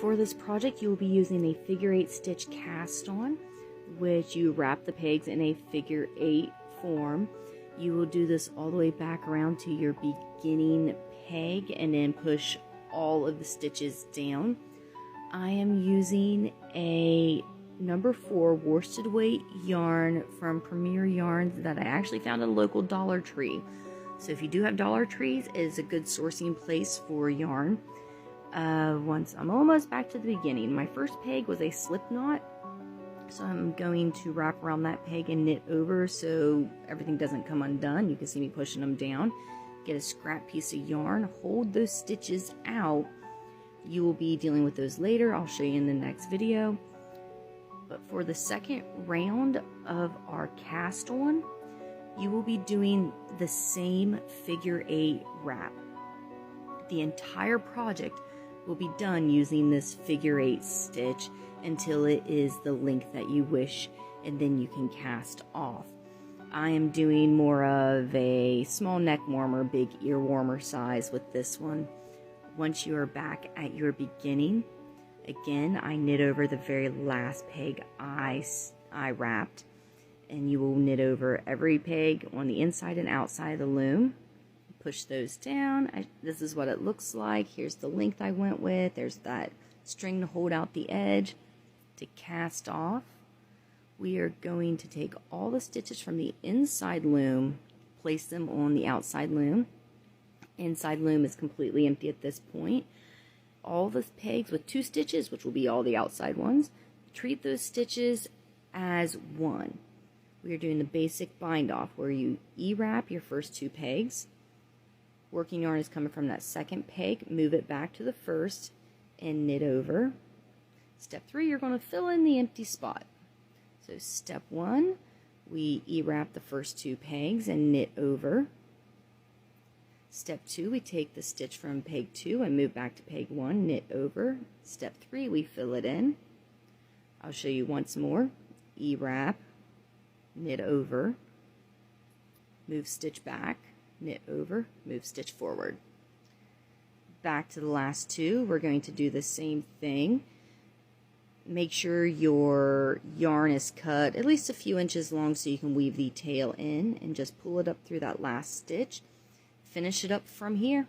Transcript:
For this project, you will be using a figure 8 stitch cast on, which you wrap the pegs in a figure 8 form. You will do this all the way back around to your beginning peg and then push all of the stitches down. I am using a number 4 worsted weight yarn from Premier Yarns that I actually found at a local Dollar Tree. So if you do have Dollar Trees, it is a good sourcing place for yarn. Once I'm almost back to the beginning, my first peg was a slip knot, so I'm going to wrap around that peg and knit over so everything doesn't come undone. You can see me pushing them down. Get a scrap piece of yarn, hold those stitches out. You will be dealing with those later. I'll show you in the next video. But for the second round of our cast on, you will be doing the same figure 8 wrap. The entire project will be done using this figure 8 stitch until it is the length that you wish, and then you can cast off. I am doing more of a small neck warmer, big ear warmer size with this one. Once you are back at your beginning, again, I knit over the very last peg I wrapped, and you will knit over every peg on the inside and outside of the loom. Push those down. This is what it looks like. Here's the length I went with. There's that string to hold out the edge. To cast off, we are going to take all the stitches from the inside loom, place them on the outside loom. Inside loom is completely empty at this point. All the pegs with 2 stitches, which will be all the outside ones, treat those stitches as one. We are doing the basic bind off where you E-wrap your first 2 pegs. Working yarn is coming from that second peg, move it back to the first and knit over. Step 3, you're going to fill in the empty spot. So step 1, we E-wrap the first 2 pegs and knit over. Step 2, we take the stitch from peg 2 and move back to peg 1, knit over. Step 3, we fill it in. I'll show you once more. E-wrap, knit over, move stitch back, knit over, move stitch forward. Back to the last 2, we're going to do the same thing. Make sure your yarn is cut at least a few inches long so you can weave the tail in, and just pull it up through that last stitch. Finish it up from here.